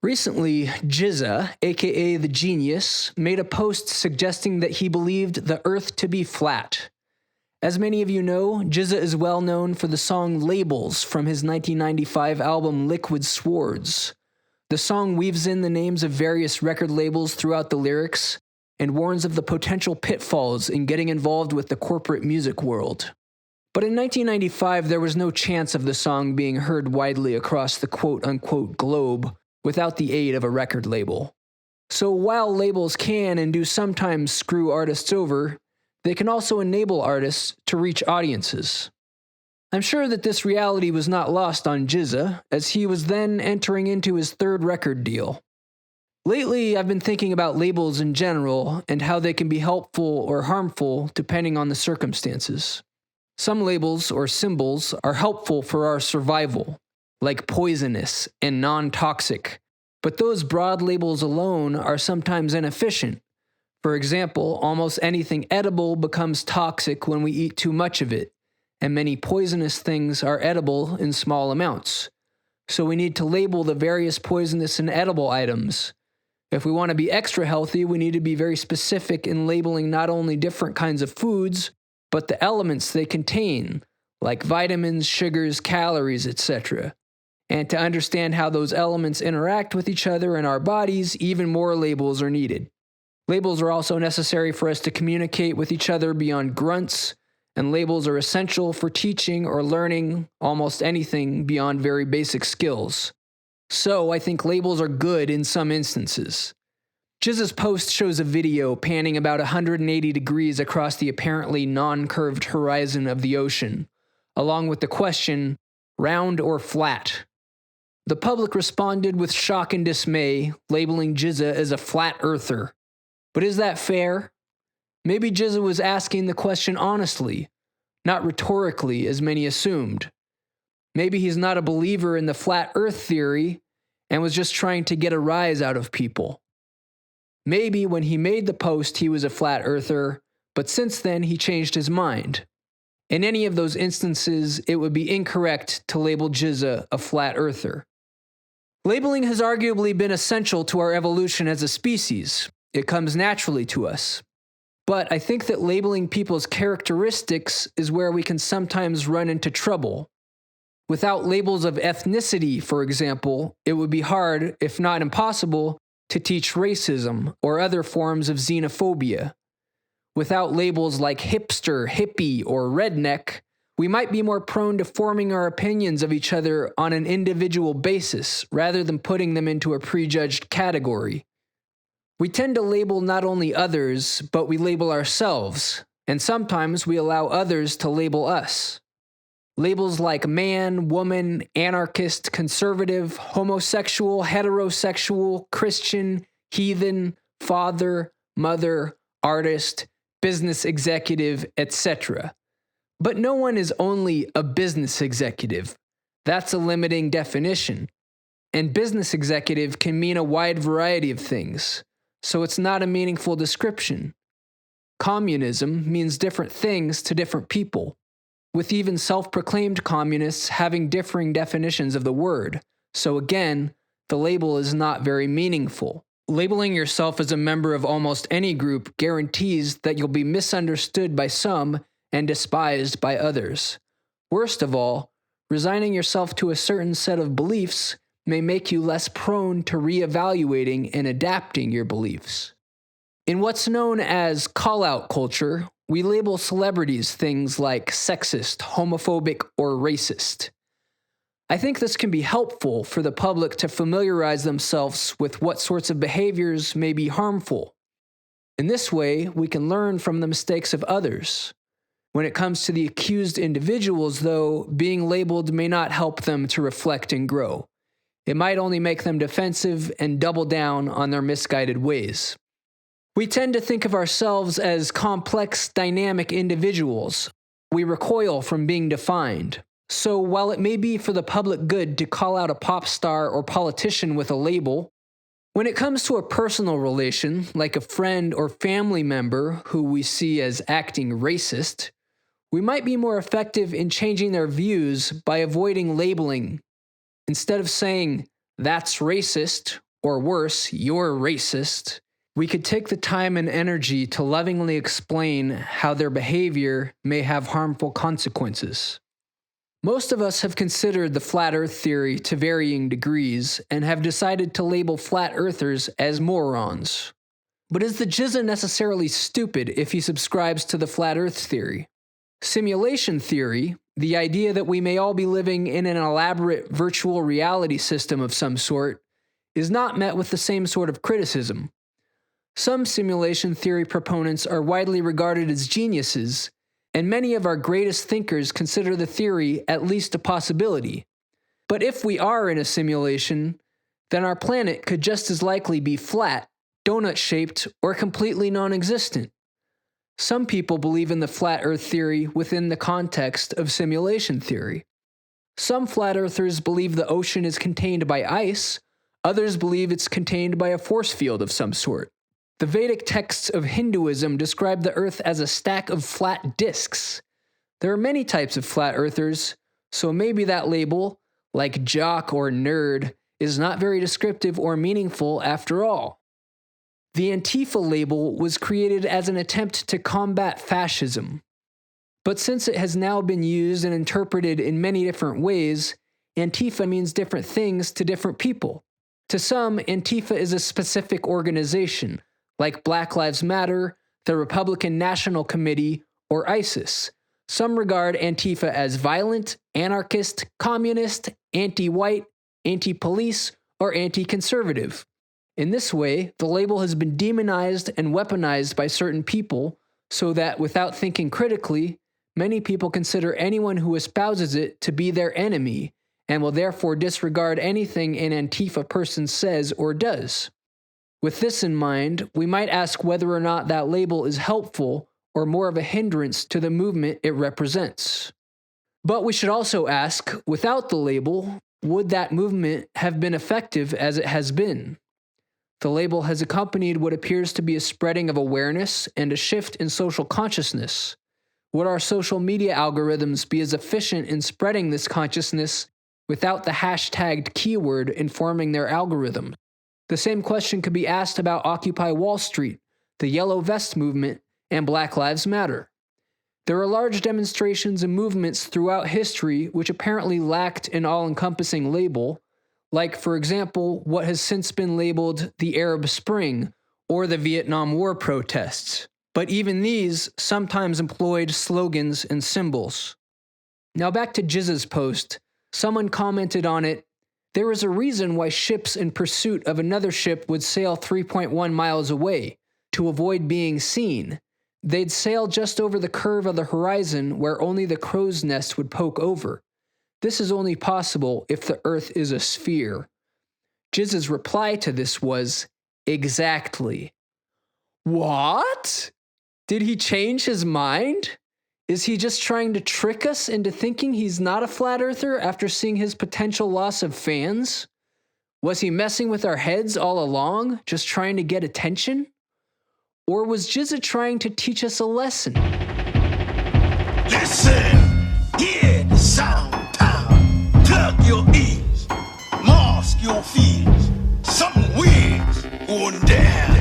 Recently, GZA, aka The Genius, made a post suggesting that he believed the Earth to be flat. As many of you know, GZA is well known for the song Labels from his 1995 album Liquid Swords. The song weaves in the names of various record labels throughout the lyrics and warns of the potential pitfalls in getting involved with the corporate music world. But in 1995, there was no chance of the song being heard widely across the quote-unquote globe without the aid of a record label. So while labels can and do sometimes screw artists over, they can also enable artists to reach audiences. I'm sure that this reality was not lost on GZA, as he was then entering into his third record deal. Lately, I've been thinking about labels in general and how they can be helpful or harmful depending on the circumstances. Some labels or symbols are helpful for our survival, like poisonous and non-toxic, but those broad labels alone are sometimes inefficient. For example, almost anything edible becomes toxic when we eat too much of it, and many poisonous things are edible in small amounts. So we need to label the various poisonous and edible items. If we want to be extra healthy, we need to be very specific in labeling not only different kinds of foods, but the elements they contain, like vitamins, sugars, calories, etc. And to understand how those elements interact with each other in our bodies, even more labels are needed. Labels are also necessary for us to communicate with each other beyond grunts, and labels are essential for teaching or learning almost anything beyond very basic skills. So I think labels are good in some instances. GZA's post shows a video panning about 180 degrees across the apparently non-curved horizon of the ocean, along with the question, round or flat? The public responded with shock and dismay, labeling GZA as a flat earther. But is that fair? Maybe GZA was asking the question honestly, not rhetorically as many assumed. Maybe he's not a believer in the flat earth theory and was just trying to get a rise out of people. Maybe when he made the post he was a flat earther, but since then he changed his mind. In any of those instances, it would be incorrect to label GZA a flat earther. Labeling has arguably been essential to our evolution as a species. It comes naturally to us. But I think that labeling people's characteristics is where we can sometimes run into trouble. Without labels of ethnicity, for example, it would be hard, if not impossible, to teach racism or other forms of xenophobia. Without labels like hipster, hippie, or redneck, we might be more prone to forming our opinions of each other on an individual basis rather than putting them into a prejudged category. We tend to label not only others, but we label ourselves, and sometimes we allow others to label us. Labels like man, woman, anarchist, conservative, homosexual, heterosexual, Christian, heathen, father, mother, artist, business executive, etc. But no one is only a business executive. That's a limiting definition. And business executive can mean a wide variety of things, so it's not a meaningful description. Communism means different things to different people, with even self-proclaimed communists having differing definitions of the word. So again, the label is not very meaningful. Labeling yourself as a member of almost any group guarantees that you'll be misunderstood by some and despised by others. Worst of all, resigning yourself to a certain set of beliefs may make you less prone to reevaluating and adapting your beliefs. In what's known as call-out culture, we label celebrities things like sexist, homophobic, or racist. I think this can be helpful for the public to familiarize themselves with what sorts of behaviors may be harmful. In this way, we can learn from the mistakes of others. When it comes to the accused individuals, though, being labeled may not help them to reflect and grow. It might only make them defensive and double down on their misguided ways. We tend to think of ourselves as complex, dynamic individuals. We recoil from being defined. So while it may be for the public good to call out a pop star or politician with a label, when it comes to a personal relation, like a friend or family member who we see as acting racist, we might be more effective in changing their views by avoiding labeling. Instead of saying, "That's racist," or worse, you're racist, we could take the time and energy to lovingly explain how their behavior may have harmful consequences. Most of us have considered the flat earth theory to varying degrees and have decided to label flat earthers as morons. But is the GZA necessarily stupid if he subscribes to the flat earth theory? Simulation theory, the idea that we may all be living in an elaborate virtual reality system of some sort, is not met with the same sort of criticism. Some simulation theory proponents are widely regarded as geniuses, and many of our greatest thinkers consider the theory at least a possibility. But if we are in a simulation, then our planet could just as likely be flat, donut-shaped, or completely non-existent. Some people believe in the flat earth theory within the context of simulation theory. Some flat earthers believe the ocean is contained by ice, others believe it's contained by a force field of some sort. The Vedic texts of Hinduism describe the earth as a stack of flat disks. There are many types of flat earthers, so maybe that label, like jock or nerd, is not very descriptive or meaningful after all. The Antifa label was created as an attempt to combat fascism. But since it has now been used and interpreted in many different ways, Antifa means different things to different people. To some, Antifa is a specific organization, like Black Lives Matter, the Republican National Committee, or ISIS. Some regard Antifa as violent, anarchist, communist, anti-white, anti-police, or anti-conservative. In this way, the label has been demonized and weaponized by certain people, so that without thinking critically, many people consider anyone who espouses it to be their enemy, and will therefore disregard anything an Antifa person says or does. With this in mind, we might ask whether or not that label is helpful or more of a hindrance to the movement it represents. But we should also ask, without the label, would that movement have been effective as it has been? The label has accompanied what appears to be a spreading of awareness and a shift in social consciousness. Would our social media algorithms be as efficient in spreading this consciousness without the hashtagged keyword informing their algorithm? The same question could be asked about Occupy Wall Street, the Yellow Vest movement, and Black Lives Matter. There are large demonstrations and movements throughout history which apparently lacked an all-encompassing label, like, for example, what has since been labeled the Arab Spring or the Vietnam War protests. But even these sometimes employed slogans and symbols. Now back to GZA's post. Someone commented on it, "There is a reason why ships in pursuit of another ship would sail 3.1 miles away, to avoid being seen. They'd sail just over the curve of the horizon where only the crow's nest would poke over. This is only possible if the Earth is a sphere." GZA's reply to this was, "Exactly." What? Did he change his mind? Is he just trying to trick us into thinking he's not a flat earther after seeing his potential loss of fans? Was he messing with our heads all along, just trying to get attention? Or was GZA trying to teach us a lesson? Listen, hear the sound time. Plug your ears, mask your fears. Something weird's going down.